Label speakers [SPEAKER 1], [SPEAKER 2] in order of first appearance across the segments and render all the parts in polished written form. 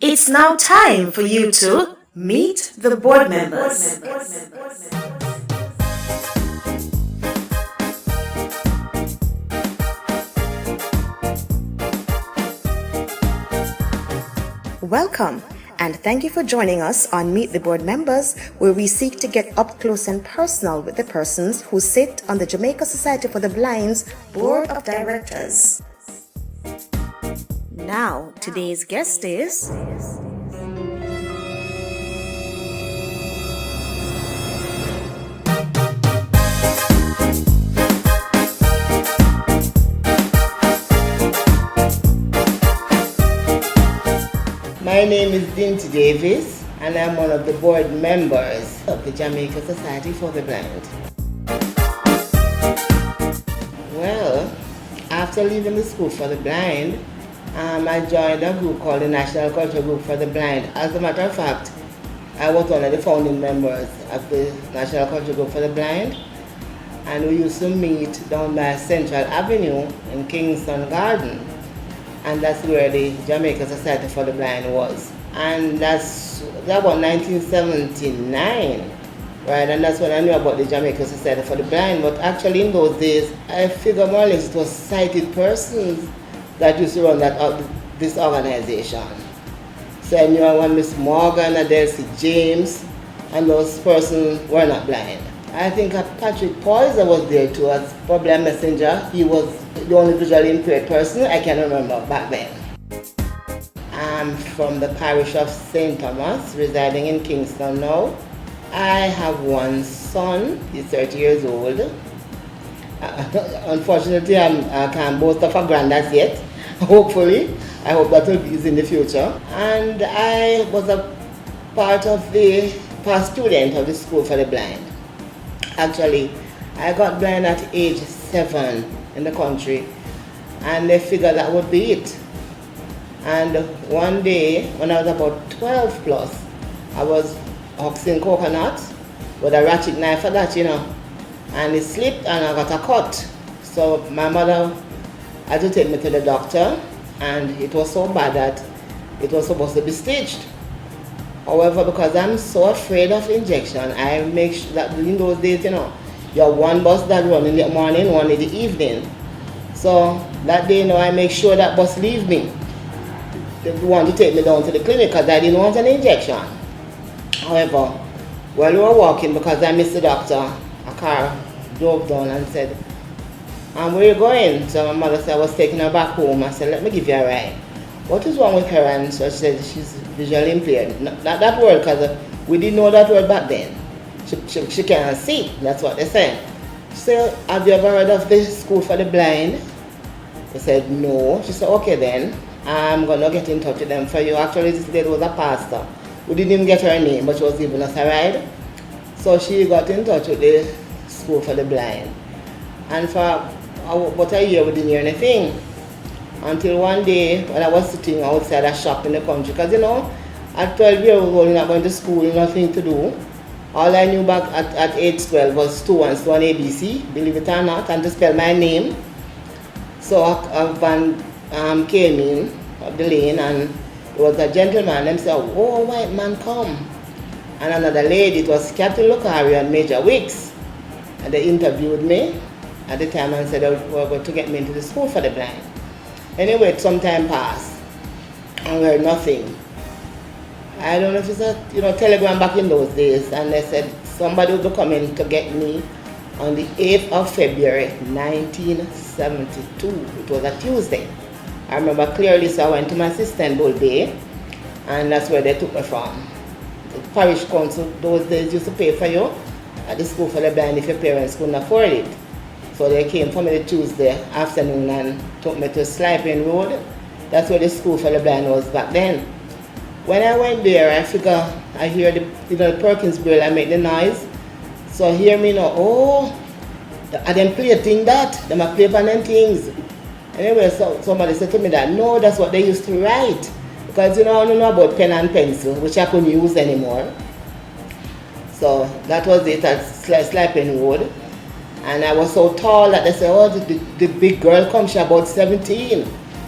[SPEAKER 1] It's now time for you to meet the board members. Welcome, and thank you for joining us on Meet the Board Members, where we seek to get up close and personal with the persons who sit on the Jamaica Society for the Blind's Board of Directors. Now, today's guest is...
[SPEAKER 2] My name is Dyntie Davis, and I'm one of the board members of the Jamaica Society for the Blind. Well, after leaving the School for the Blind, I joined a group called the National Cultural Group for the Blind. As a matter of fact, I was one of the founding members of the National Cultural Group for the Blind, and we used to meet down by Central Avenue in Kingston Garden. And that's where the Jamaica Society for the Blind was. And that was 1979, right? And that's when I knew about the Jamaica Society for the Blind. But actually in those days, I figure more or less it was sighted persons that used to run this organization. So I knew one Miss Morgan, Adelcy James, and those persons were not blind. I think Patrick Poyser was there too as probably a messenger. He was the only visually impaired person I can remember back then. I'm from the parish of St. Thomas, residing in Kingston now. I have one son, he's 30 years old. Unfortunately, I can't boast of a granddad yet. Hopefully, I hope that will be in the future. And I was a part of the past student of the School for the Blind. Actually, I got blind at age 7 in the country, and they figured that would be it. And one day, when I was about 12 plus, I was huxing coconuts with a ratchet knife for that, and it slipped and I got a cut. So my mother had to take me to the doctor, and it was so bad that it was supposed to be stitched. However, because I'm so afraid of injection, I make sure that in those days, you have one bus that runs in the morning, one in the evening. So that day, I make sure that bus leave me. They want to take me down to the clinic because I didn't want an injection. However, while we were walking, because I missed the doctor, a car drove down and said, where are you going? So my mother said I was taking her back home. I said, let me give you a ride. What is wrong with her? And so she said she's visually impaired. Not that word, because we didn't know that word back then. She can't see, that's what they said. She said, have you ever heard of the School for the Blind? I said, no. She said, okay then, I'm going to get in touch with them for you. Actually, this lady was a pastor. We didn't even get her name, but she was giving us a ride. So she got in touch with the School for the Blind. And for about a year, we didn't hear anything. Until one day, when I was sitting outside a shop in the country, because at 12 years old, not going to school, nothing to do. All I knew back at age 12 was 2 and 1 ABC, believe it or not, and to spell my name. So a van came in up the lane, and it was a gentleman, and said, oh, white man, come. And another lady, it was Captain Lucari and Major Wicks, and they interviewed me at the time and said they were going to get me into the School for the Blind. Anyway, some time passed, and we heard nothing. I don't know if it's a telegram back in those days, and they said somebody would be coming to get me on the 8th of February 1972. It was a Tuesday. I remember clearly, so I went to my sister in Bull Bay, and that's where they took me from. The parish council those days used to pay for you at the School for the Blind if your parents couldn't afford it. So they came for me the Tuesday afternoon and took me to Sliping Road. That's where the School for the Blind was back then. When I went there, I figure I hear the Perkins Braille, I make the noise. So hear me now, oh, I them play a thing that, them a play on them things. Anyway, so somebody said to me that, no, that's what they used to write. Because I don't know about pen and pencil, which I couldn't use anymore. So that was it at Sliping Road. And I was so tall that they said, oh, the big girl comes, she's about 17.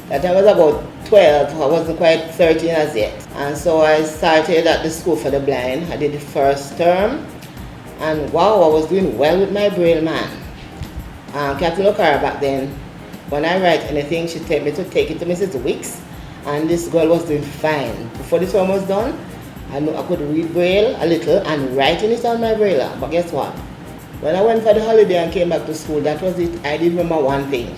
[SPEAKER 2] That I was about 12. I wasn't quite 13 as yet. And so I started at the School for the Blind. I did the first term. And wow, I was doing well with my braille, man. Captain O'Cara back then, when I write anything, she tell me to take it to Mrs. Wicks. And this girl was doing fine. Before this one was done, I knew I could read braille a little and writing it on my braille. But guess what? When I went for the holiday and came back to school, that was it. I did remember one thing.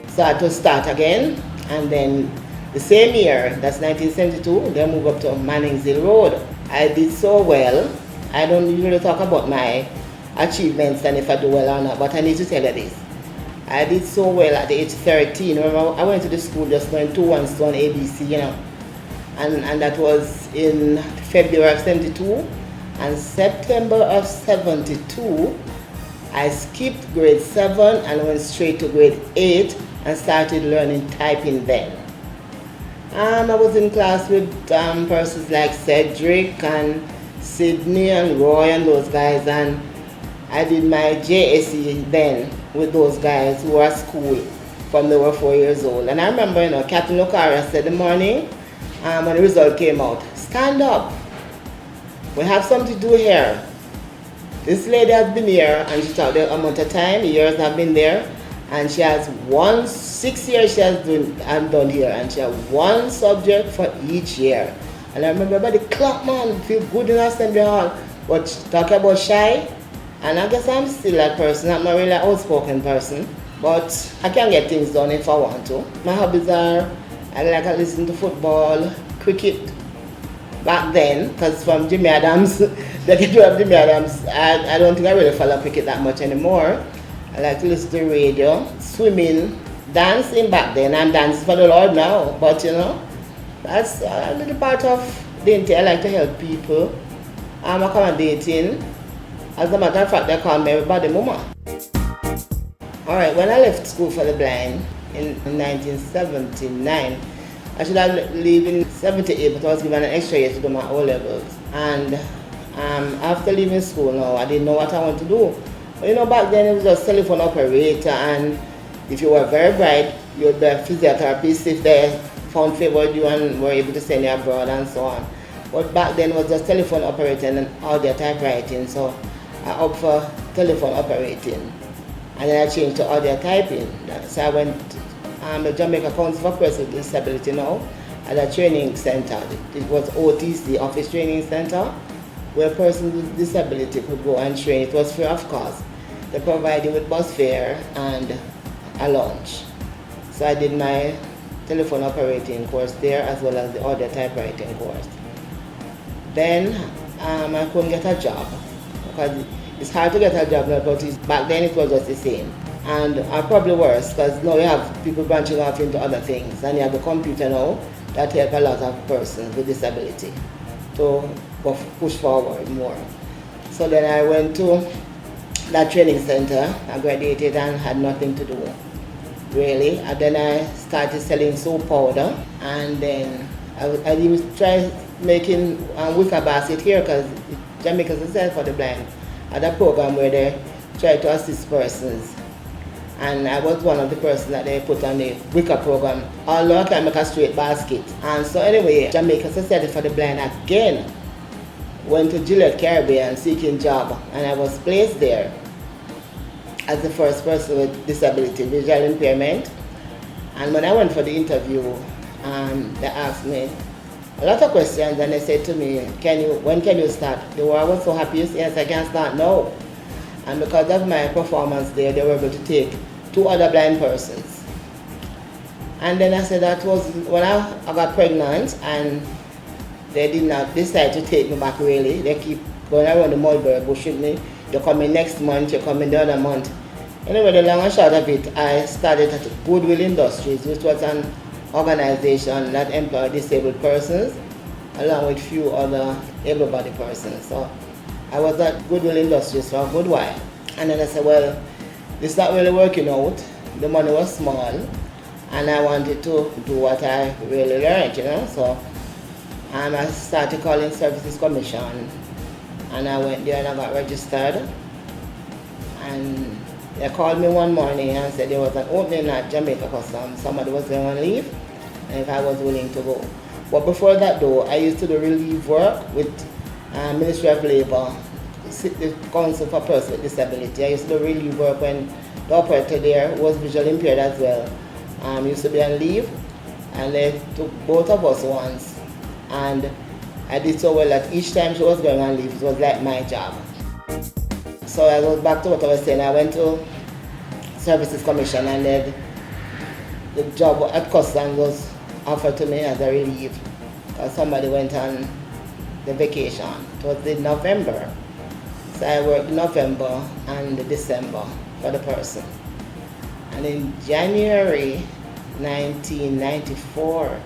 [SPEAKER 2] So I had to start again. And then the same year, that's 1972, they moved up to Mannings Hill Road. I did so well. I don't usually talk about my achievements and if I do well or not, but I need to tell you this. I did so well at the age 13. Remember, I went to the school just going 2 1 stone ABC, you know. And that was in February of 72. And September of 72, I skipped grade 7 and went straight to grade 8 and started learning typing then. I was in class with persons like Cedric and Sydney and Roy and those guys, and I did my JSE then with those guys who were at school from they were 4 years old. And I remember, you know, Captain O'Cara said in the morning when the result came out, stand up, we have something to do here. This lady has been here and she talked the amount of time, years have been there, and she has 6 years she has done here, and she has one subject for each year. And I remember by the clock, man, feel good in assembly hall, but talk about shy. And I guess I'm still that person. I'm not really an outspoken person, but I can get things done if I want to. My hobbies are, I like to listen to football, cricket. Back then, because from Jimmy Adams, they get to have Jimmy Adams, I don't think I really follow cricket that much anymore. I like to listen to radio, swimming, dancing back then. I'm dancing for the Lord now, but you know, that's a little part of Dyntie. I like to help people. I'm accommodating. As a matter of fact, they call me everybody mama. Alright, when I left School for the Blind in 1979, I should have lived in 78, but I was given an extra year to do my O-levels. And after leaving school now, I didn't know what I wanted to do. But you know, back then it was just telephone operator, and if you were very bright, you would be a physiotherapist if they found favor with you and were able to send you abroad and so on. But back then it was just telephone operating and audio typewriting, so I opted for telephone operating. And then I changed to audio typing. So I went the Jamaica Council for Persons with Disability now at a training center. It was OTC, Office Training Center, where persons with disability could go and train. It was free of cost. They provided with bus fare and a lunch. So I did my telephone operating course there as well as the audio typewriting course. Then I couldn't get a job because it's hard to get a job now, but back then it was just the same. And probably worse, because now you have people branching off into other things, and you have the computer now that help a lot of persons with disability to push forward more. So then I went to that training center. I graduated and had nothing to do, really. And then I started selling soap powder, and then I even tried making wicker basket here, because Jamaica Society for the Blind had a program where they try to assist persons. And I was one of the persons that they put on the wicker program. Although I can make a straight basket. And so anyway, Jamaica Society for the Blind again went to Gillette Caribbean seeking job, and I was placed there as the first person with disability, visual impairment. And when I went for the interview, they asked me a lot of questions, and they said to me, when can you start? I was so happy. Yes, I can start now. And because of my performance there, they were able to take 2 other blind persons. And then I said that was when I got pregnant, and they did not decide to take me back really. They keep going around the mulberry bush with me. You're coming next month, you're coming the other month. Anyway, the long and short of it, I started at Goodwill Industries, which was an organization that employed disabled persons, along with few other able-bodied persons. So I was at Goodwill Industries for a good while. And then I said, well, this is not really working out. The money was small, and I wanted to do what I really learned, you know. So I started calling Services Commission, and I went there and I got registered. And they called me one morning and said there was an opening at Jamaica Customs. Somebody was going on leave, if I was willing to go. But before that though, I used to do relief work with Ministry of Labour, the Council for Persons with Disability. I used to do relief work when the operator there was visually impaired as well. Used to be on leave, and they took both of us once. And I did so well that each time she was going on leave, it was like my job. So I go back to what I was saying. I went to Services Commission, and then the job at Customs was offered to me as a relief because somebody went on the vacation. It was in November. So I worked November and December for the person. And in January 1994,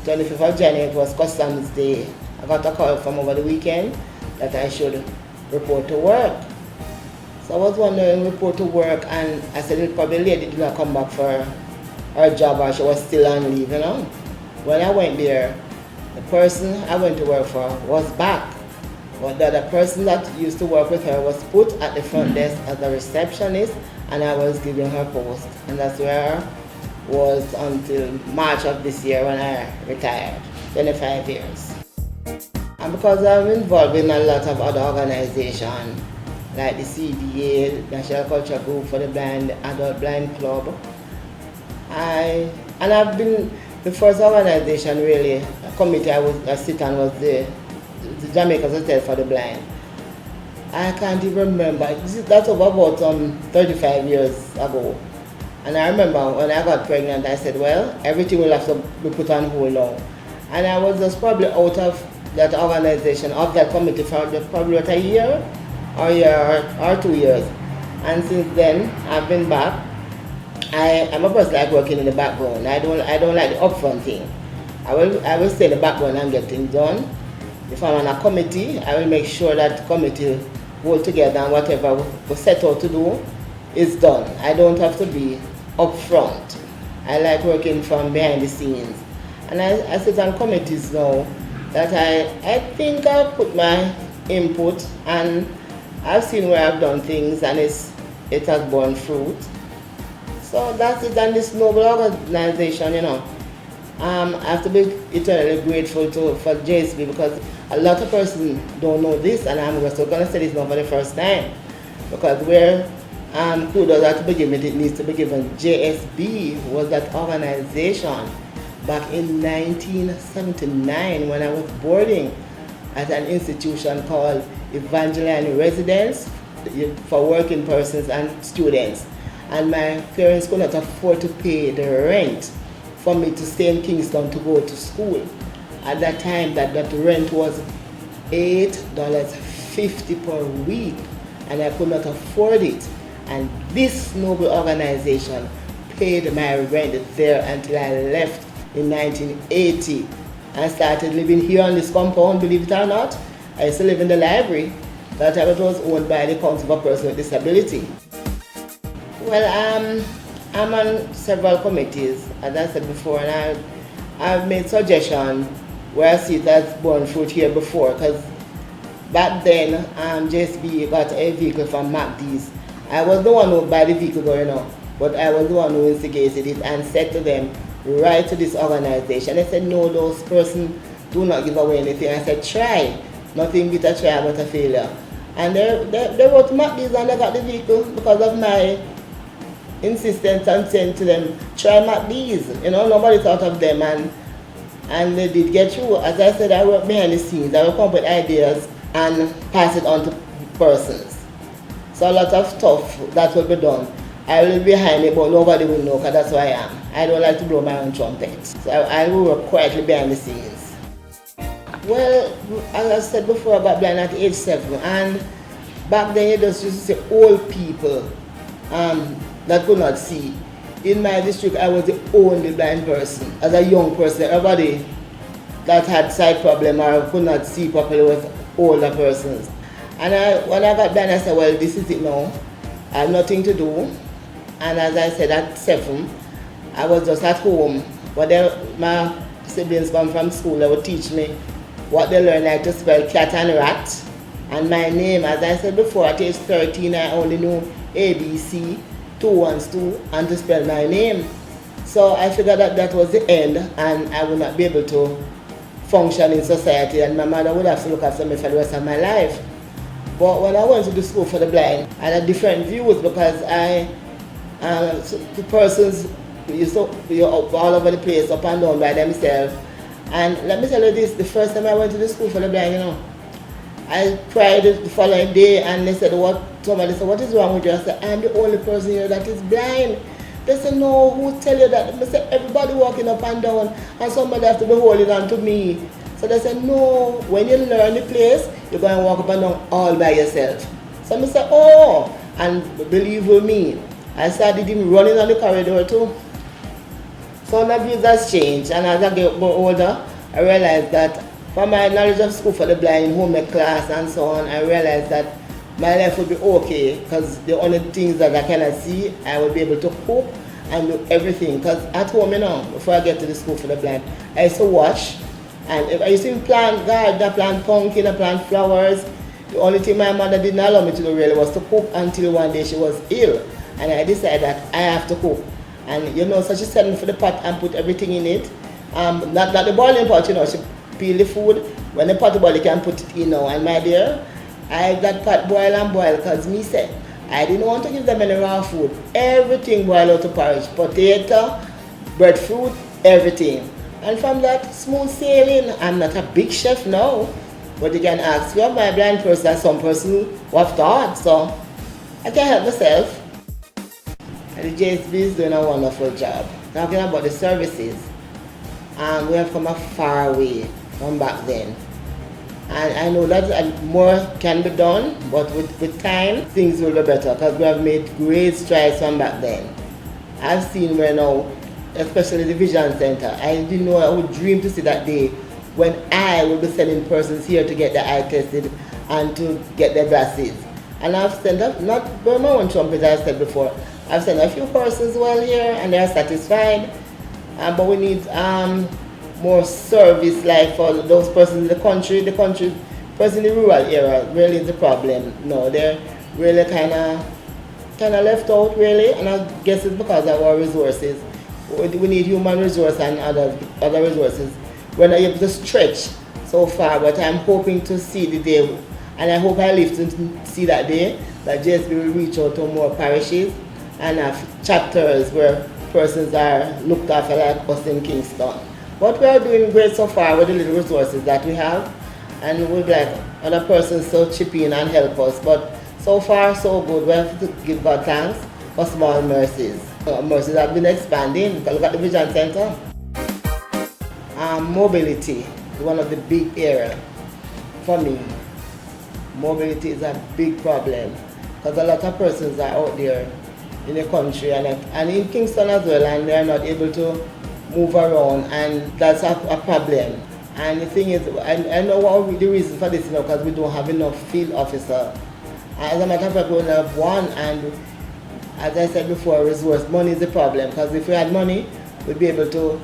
[SPEAKER 2] 25th of January, it was Customs Day. I got a call from over the weekend that I should report to work. So I was wondering, report to work, and I said, probably the lady did not come back for her job, or she was still on leave, you know. When I went there, the person I went to work for was back. But the other person that used to work with her was put at the front desk as a receptionist, and I was giving her post. And that's where I was until March of this year when I retired, 25 years. And because I'm involved in a lot of other organizations, like the CBA, National Culture Group for the Blind, Adult Blind Club, I've been the first organization really, a committee I sit on was the Jamaica Society for the Blind. I can't even remember, that's over about 35 years ago. And I remember when I got pregnant, I said, well, everything will have to be put on hold now. And I was just probably out of that organization, of that committee for probably about a year or 2 years. And since then, I've been back. I'm a person like working in the background. I don't like the upfront thing. I will stay in the background and get things done. If I'm on a committee, I will make sure that the committee hold together and whatever we set out to do is done. I don't have to be upfront. I like working from behind the scenes. And I sit on committees now that I think I've put my input, and I've seen where I've done things, and it has borne fruit. So that's it, and this noble organization, you know. I have to be eternally grateful for JSB, because a lot of persons don't know this, and I'm also going to say this now for the first time. Because where kudos are to be given, it needs to be given. JSB was that organization back in 1979 when I was boarding at an institution called Evangeline Residence for working persons and students. And my parents could not afford to pay the rent for me to stay in Kingston to go to school. At that time, that rent was $8.50 per week, and I could not afford it. And this noble organization paid my rent there until I left in 1980 and started living here on this compound. Believe it or not, I used to live in the library that I was owned by the Council for Persons with Disability. Well, I'm on several committees, as I said before, and I've made suggestions where I see it has borne fruit here before, because back then JSB got a vehicle from MacD's. I was the one who buy the vehicle going on, but I was the one who instigated it and said to them, write to this organization. They said, no, those persons do not give away anything. I said, try. Nothing but a try but a failure. And they wrote to MacD's and they got the vehicle because of my insistence and saying to them, try MacD's. You know, nobody thought of them, and they did get through. As I said, I work behind the scenes. I will come up with ideas and pass it on to persons. So a lot of stuff that will be done, I will be behind it, but nobody will know, because that's who I am. I don't like to blow my own trumpet. So I will work quietly behind the scenes. Well, as I said before, I got blind at age 7, and back then you just used to see old people that could not see. In my district, I was the only blind person. As a young person, everybody that had sight problem or could not see properly was older persons. And when I got blind, I said, well, this is it now. I have nothing to do. And as I said, at 7, I was just at home. But then my siblings come from school, they would teach me what they learn, like to spell cat and rat. And my name, as I said before, at age 13, I only knew ABC, 2 1 2, and to spell my name. So I figured that that was the end and I would not be able to function in society, and my mother would have to look after me for the rest of my life. But when I went to the school for the blind, I had different views because the persons used to be all over the place, up and down by themselves. And let me tell you this, the first time I went to the school for the blind, I cried the following day, and they said, somebody said, what is wrong with you? I said, I'm the only person here that is blind. They said, no, who tell you that? I said, everybody walking up and down, and somebody has to be holding on to me. So they said, no, when you learn the place, you're going to walk up and down all by yourself. So I said, oh, and believe with me, I started even running on the corridor too. So my views has changed, and as I get more older, I realized that from my knowledge of school for the blind, home ec class and so on, I realized that my life would be okay because the only things that I cannot see, I will be able to cook and do everything. Because at home, before I get to the school for the blind, I used to watch, and if I used to plant garden, I plant pumpkin, I plant flowers. The only thing my mother didn't allow me to do really was to cook until one day she was ill, and I decided that I have to cook. And so she sent me for the pot and put everything in it. Not the boiling pot, she peel the food. When the pot boil, you can put it in now. And my dear, I that pot boil and boil because me said I didn't want to give them any raw food. Everything boiled out to porridge. Potato, breadfruit, everything. And from that, smooth sailing. I'm not a big chef now, but you can ask you my blind person, some person who have thought. So I can help myself. And the JSB is doing a wonderful job. Talking about the services, we have come a far way from back then. And I know that more can be done, but with time, things will be better because we have made great strides from back then. I've seen where now, especially the Vision Center, I didn't know, I would dream to see that day when I will be sending persons here to get their eye tested and to get their glasses. And I've sent up, not by my own trumpet, I've said before, I've sent a few persons well here and they're satisfied, but we need more service, like for those persons in the country person in the rural area really is the problem. No, they're really kind of left out really, and I guess it's because of our resources. We need human resource and other resources. We're not able to stretch so far, but I'm hoping to see the day, and I hope I live to see that day, that JSB will reach out to more parishes and have chapters where persons are looked after like us in Kingston. But we are doing great so far with the little resources that we have, and we'd like other persons to chip in and help us. But so far so good. We have to give God thanks for small mercies. Mercies have been expanding. Look at the Vision Center. Mobility is one of the big areas for me. Mobility is a big problem because a lot of persons are out there in the country and in Kingston as well, and they are not able to move around, and that's a problem. And the thing is, I know what the reason for this, because we don't have enough field officers. As a matter of fact, we only have one, and as I said before, resource money is the problem, because if we had money, we'd be able to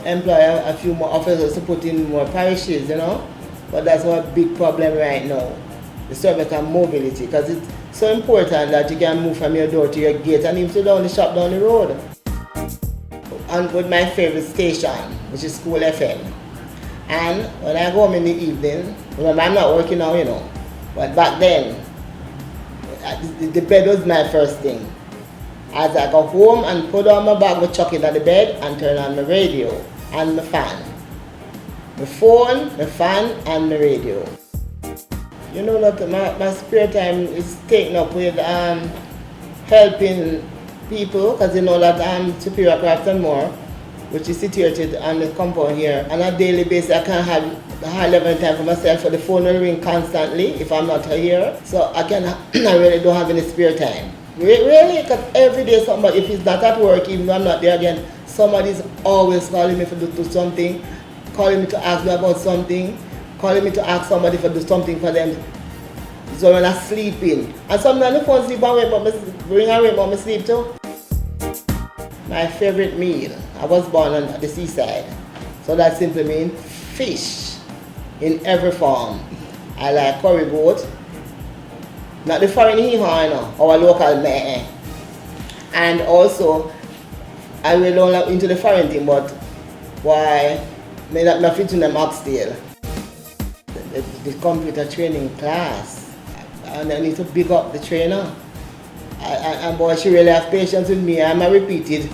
[SPEAKER 2] employ a few more officers to put in more parishes, But that's a big problem right now, the service and mobility, because it's so important that you can move from your door to your gate and even to down the shop down the road. And with my favorite station, which is School FM. And when I go home in the evening, remember I'm not working now, but back then, the bed was my first thing. As I go home and put on my bag, I chuck it at the bed and turn on my radio and my fan. My phone, my fan, and my radio. That my spare time is taken up with helping people, because that Superior Craft and More, which is situated on the compound here. On a daily basis, I can't have a high level time for myself, so the phone will ring constantly if I'm not here. So I really don't have any spare time. Really, because every day somebody, if it's not at work, even though I'm not there again, somebody's always calling me for do something, calling me to ask me about something, calling me to ask somebody to do something for them. So when I'm sleeping, and sometimes the phone sleep and wake up, bring and wake up, I sleep too. My favorite meal, I was born on the seaside, so that simply means fish in every form. I like curry goat, not the foreign hee-haw, our local meh. And also I really don't into the foreign thing, but why may not fit in them upscale. The computer training class, and I need to big up the trainer. And boy, she really have patience with me. I'm a repeated.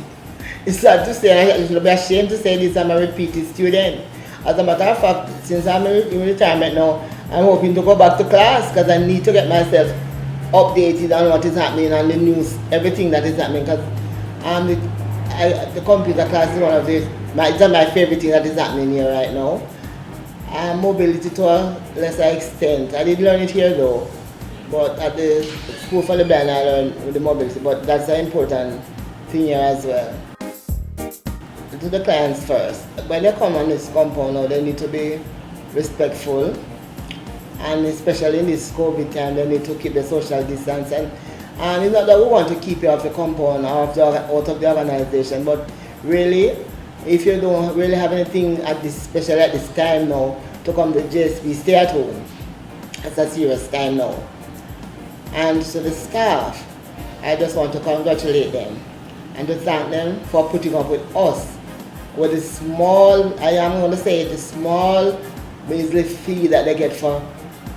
[SPEAKER 2] It's sad to say, I should be ashamed to say this, I'm a repeated student. As a matter of fact, since I'm in retirement now, I'm hoping to go back to class because I need to get myself updated on what is happening on the news, everything that is happening. Because the computer class is one of my favorite thing that is happening here right now. Mobility to a lesser extent. I did learn it here though, but at the school for the blind I learned with the mobility, but that's an important thing here as well. To the clients first. When they come on this compound now, they need to be respectful, and especially in this COVID time, they need to keep the social distance. And it's not that we want to keep you off the compound or out of the organization, but really, if you don't really have anything especially at this time now, to come to JSB, stay at home. It's a serious time now. And so the staff, I just want to congratulate them and to thank them for putting up with us with the small, I am going to say it, the small measly fee that they get for,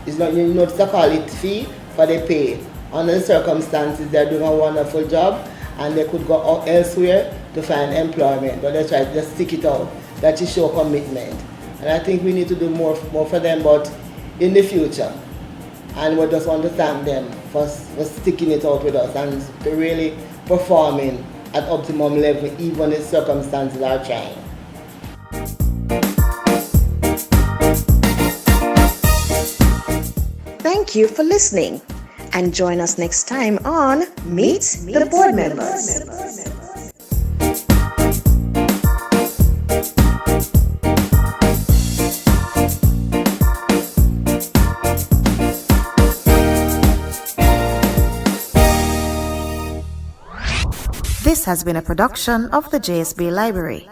[SPEAKER 2] it's not, you know, to call it fee, but they pay. Under the circumstances, they're doing a wonderful job and they could go elsewhere to find employment, but they try to just stick it out. That is show commitment. And I think we need to do more for them, but in the future. And we just want to thank them for sticking it out with us and to really performing at optimum level, even if circumstances are trying.
[SPEAKER 1] Thank you for listening, and join us next time on Meet the Board Members. This has been a production of the JSB Library.